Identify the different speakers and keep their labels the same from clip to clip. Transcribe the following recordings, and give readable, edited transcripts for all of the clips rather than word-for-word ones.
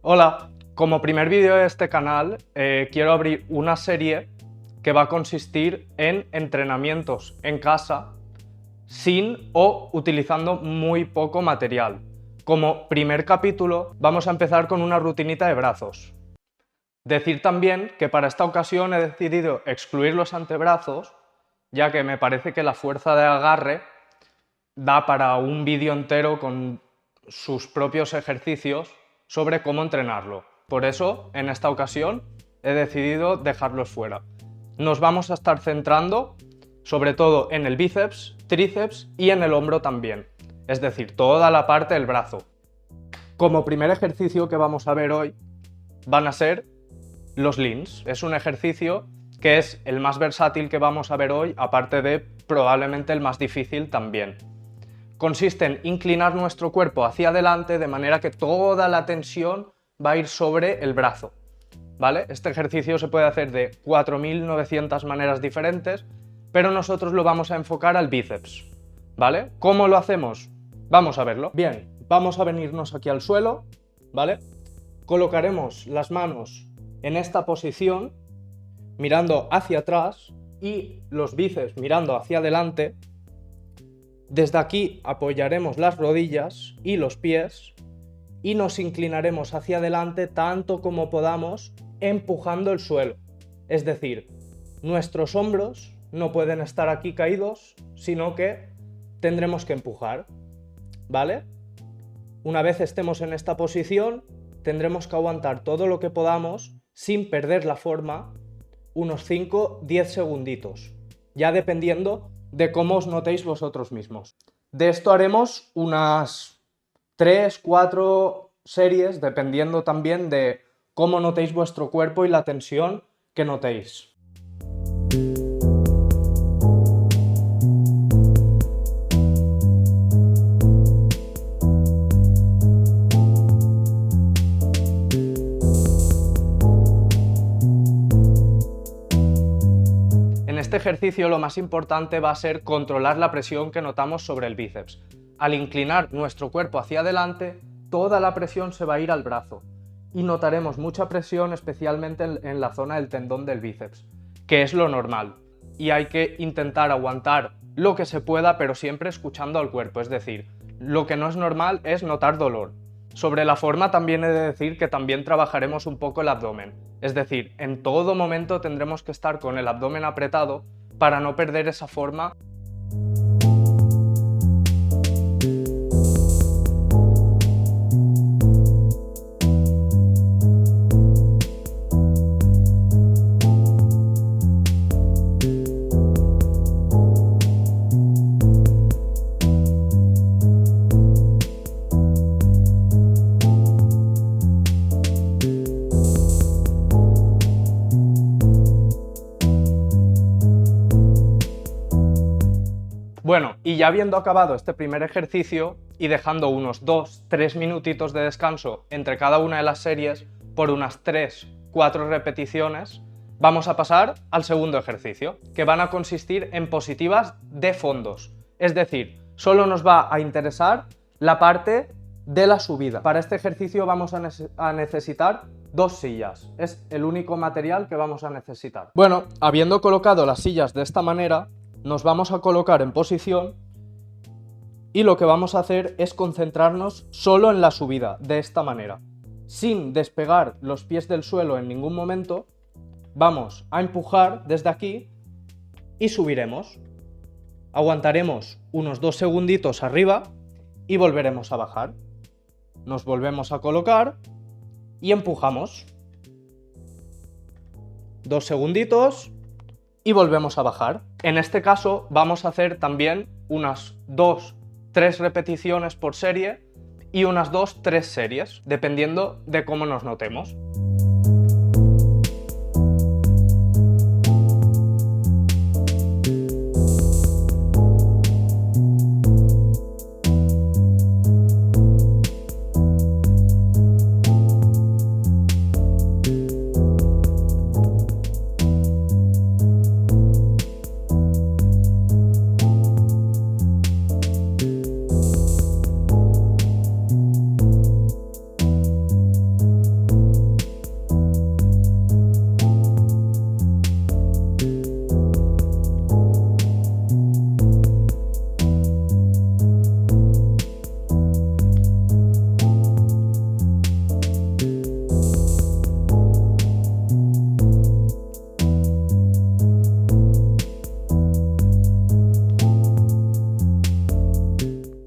Speaker 1: Hola, como primer vídeo de este canal quiero abrir una serie que va a consistir en entrenamientos en casa sin o utilizando muy poco material. Como primer capítulo vamos a empezar con una rutinita de brazos. Decir también que para esta ocasión he decidido excluir los antebrazos, ya que me parece que la fuerza de agarre da para un vídeo entero con sus propios ejercicios sobre cómo entrenarlo. Por eso, en esta ocasión, he decidido dejarlos fuera. Nos vamos a estar centrando sobre todo en el bíceps, tríceps y en el hombro también, es decir, toda la parte del brazo. Como primer ejercicio que vamos a ver hoy van a ser los leans. Es un ejercicio que es el más versátil que vamos a ver hoy, aparte de probablemente el más difícil también. Consiste en inclinar nuestro cuerpo hacia adelante de manera que toda la tensión va a ir sobre el brazo, ¿vale? Este ejercicio se puede hacer de 4.900 maneras diferentes, pero nosotros lo vamos a enfocar al bíceps, ¿vale? ¿Cómo lo hacemos? Vamos a verlo. Bien, vamos a venirnos aquí al suelo, ¿vale? Colocaremos las manos en esta posición, mirando hacia atrás y los bíceps mirando hacia adelante. Desde aquí apoyaremos las rodillas y los pies y nos inclinaremos hacia adelante tanto como podamos, empujando el suelo. Es decir, nuestros hombros no pueden estar aquí caídos, sino que tendremos que empujar, ¿vale? Una vez estemos en esta posición, tendremos que aguantar todo lo que podamos sin perder la forma, unos 5-10 segunditos, ya dependiendo de cómo os notéis vosotros mismos. De esto haremos unas 3-4 series, dependiendo también de cómo notéis vuestro cuerpo y la tensión que notéis. En este ejercicio lo más importante va a ser controlar la presión que notamos sobre el bíceps. Al inclinar nuestro cuerpo hacia adelante, toda la presión se va a ir al brazo y notaremos mucha presión especialmente en la zona del tendón del bíceps, que es lo normal. Y hay que intentar aguantar lo que se pueda, pero siempre escuchando al cuerpo, es decir, lo que no es normal es notar dolor. Sobre la forma también he de decir que también trabajaremos un poco el abdomen, es decir, en todo momento tendremos que estar con el abdomen apretado para no perder esa forma. Bueno, y ya habiendo acabado este primer ejercicio y dejando unos 2-3 minutitos de descanso entre cada una de las series por unas 3-4 repeticiones, vamos a pasar al segundo ejercicio, que van a consistir en positivas de fondos. Es decir, solo nos va a interesar la parte de la subida. Para este ejercicio vamos a necesitar 2 sillas. Es el único material que vamos a necesitar. Bueno, habiendo colocado las sillas de esta manera, nos vamos a colocar en posición y lo que vamos a hacer es concentrarnos solo en la subida, de esta manera. Sin despegar los pies del suelo en ningún momento, vamos a empujar desde aquí y subiremos. Aguantaremos unos 2 segunditos arriba y volveremos a bajar. Nos volvemos a colocar y empujamos. 2 segunditos y volvemos a bajar. En este caso vamos a hacer también unas 2-3 repeticiones por serie y unas 2-3 series, dependiendo de cómo nos notemos.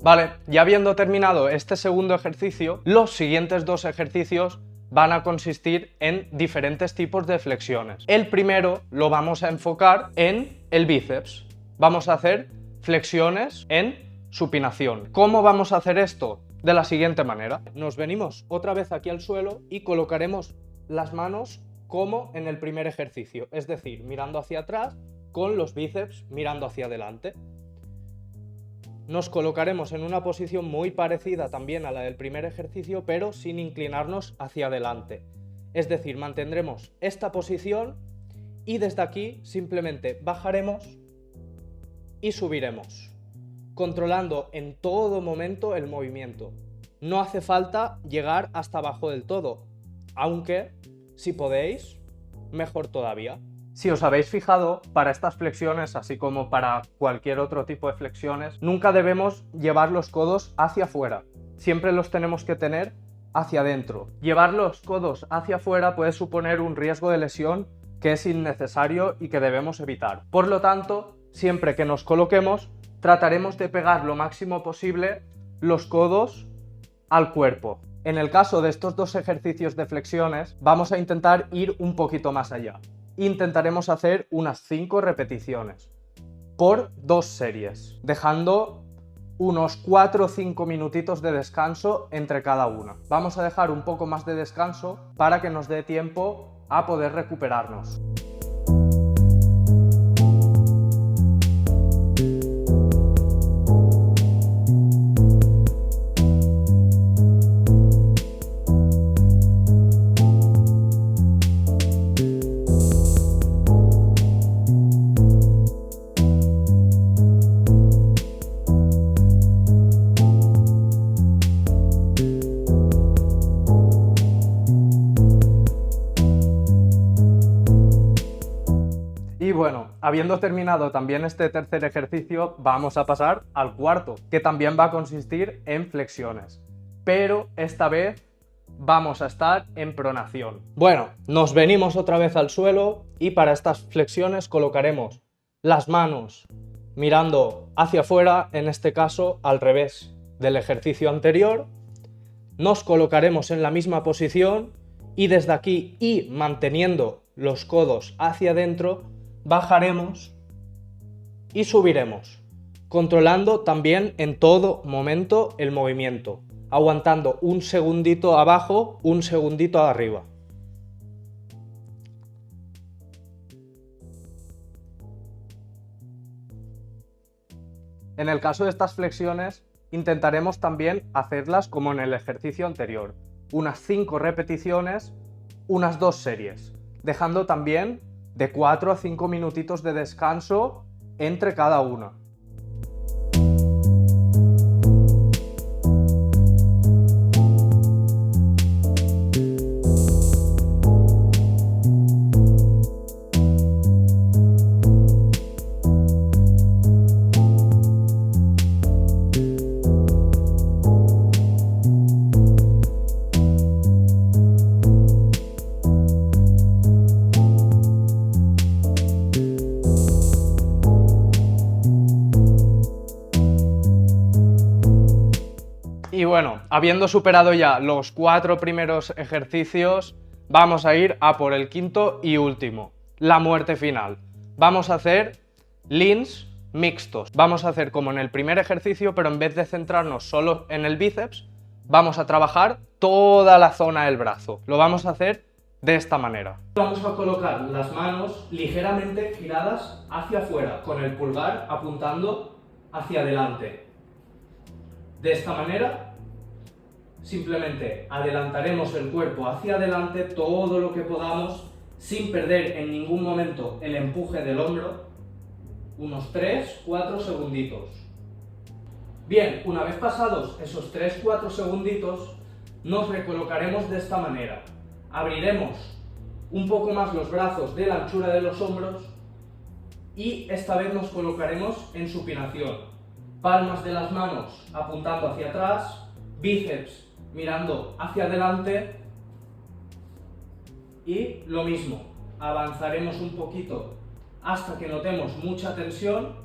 Speaker 1: Vale, ya habiendo terminado este segundo ejercicio, los siguientes dos ejercicios van a consistir en diferentes tipos de flexiones. El primero lo vamos a enfocar en el bíceps. Vamos a hacer flexiones en supinación. ¿Cómo vamos a hacer esto? De la siguiente manera. Nos venimos otra vez aquí al suelo y colocaremos las manos como en el primer ejercicio, es decir, mirando hacia atrás con los bíceps mirando hacia adelante. Nos colocaremos en una posición muy parecida también a la del primer ejercicio, pero sin inclinarnos hacia adelante. Es decir, mantendremos esta posición y desde aquí simplemente bajaremos y subiremos, controlando en todo momento el movimiento. No hace falta llegar hasta abajo del todo, aunque si podéis, mejor todavía. Si os habéis fijado, para estas flexiones, así como para cualquier otro tipo de flexiones, nunca debemos llevar los codos hacia afuera. Siempre los tenemos que tener hacia adentro. Llevar los codos hacia afuera puede suponer un riesgo de lesión que es innecesario y que debemos evitar. Por lo tanto, siempre que nos coloquemos, trataremos de pegar lo máximo posible los codos al cuerpo. En el caso de estos dos ejercicios de flexiones, vamos a intentar ir un poquito más allá. Intentaremos hacer unas 5 repeticiones por 2 series, dejando unos 4 o 5 minutitos de descanso entre cada una. Vamos a dejar un poco más de descanso para que nos dé tiempo a poder recuperarnos. Y bueno, habiendo terminado también este tercer ejercicio, vamos a pasar al cuarto, que también va a consistir en flexiones. Pero esta vez vamos a estar en pronación. Bueno, nos venimos otra vez al suelo y para estas flexiones colocaremos las manos mirando hacia afuera, en este caso al revés del ejercicio anterior. Nos colocaremos en la misma posición y desde aquí y manteniendo los codos hacia adentro, bajaremos y subiremos, controlando también en todo momento el movimiento, aguantando un segundito abajo, un segundito arriba. En el caso de estas flexiones, intentaremos también hacerlas como en el ejercicio anterior, unas 5 repeticiones, unas 2 series, dejando también de 4 a 5 minutitos de descanso entre cada una. Y bueno, habiendo superado ya los 4 primeros ejercicios, vamos a ir a por el quinto y último, la muerte final. Vamos a hacer leans mixtos. Vamos a hacer como en el primer ejercicio, pero en vez de centrarnos solo en el bíceps, vamos a trabajar toda la zona del brazo. Lo vamos a hacer de esta manera. Vamos a colocar las manos ligeramente giradas hacia afuera, con el pulgar apuntando hacia adelante. De esta manera, simplemente adelantaremos el cuerpo hacia adelante todo lo que podamos, sin perder en ningún momento el empuje del hombro, unos 3-4 segunditos. Bien, una vez pasados esos 3-4 segunditos, nos recolocaremos de esta manera. Abriremos un poco más los brazos de la anchura de los hombros y esta vez nos colocaremos en supinación. Palmas de las manos apuntando hacia atrás, bíceps mirando hacia adelante y lo mismo, avanzaremos un poquito hasta que notemos mucha tensión,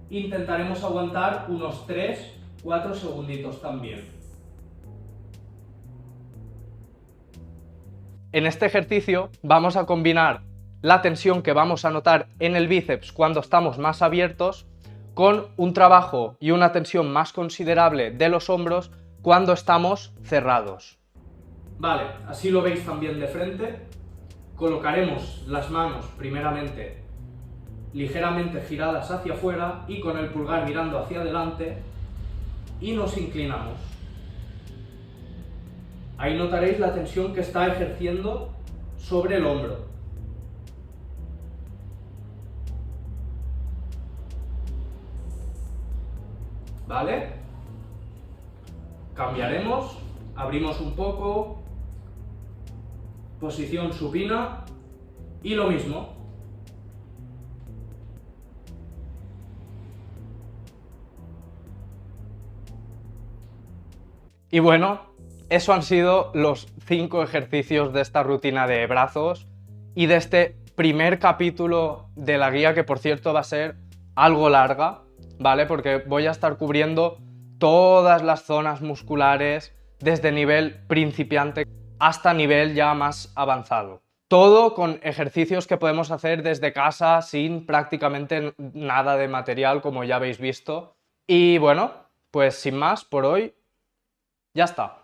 Speaker 1: intentaremos aguantar unos 4 segunditos también. En este ejercicio vamos a combinar la tensión que vamos a notar en el bíceps cuando estamos más abiertos con un trabajo y una tensión más considerable de los hombros cuando estamos cerrados. Vale, así lo veis también de frente. Colocaremos las manos primeramente ligeramente giradas hacia afuera y con el pulgar mirando hacia adelante y nos inclinamos. Ahí notaréis la tensión que está ejerciendo sobre el hombro. ¿Vale? Cambiaremos, abrimos un poco, posición supina y lo mismo. Y bueno, eso han sido los 5 ejercicios de esta rutina de brazos y de este primer capítulo de la guía, que por cierto va a ser algo larga, ¿vale? Porque voy a estar cubriendo todas las zonas musculares desde nivel principiante hasta nivel ya más avanzado. Todo con ejercicios que podemos hacer desde casa sin prácticamente nada de material, como ya habéis visto. Y bueno, pues sin más, por hoy ya está.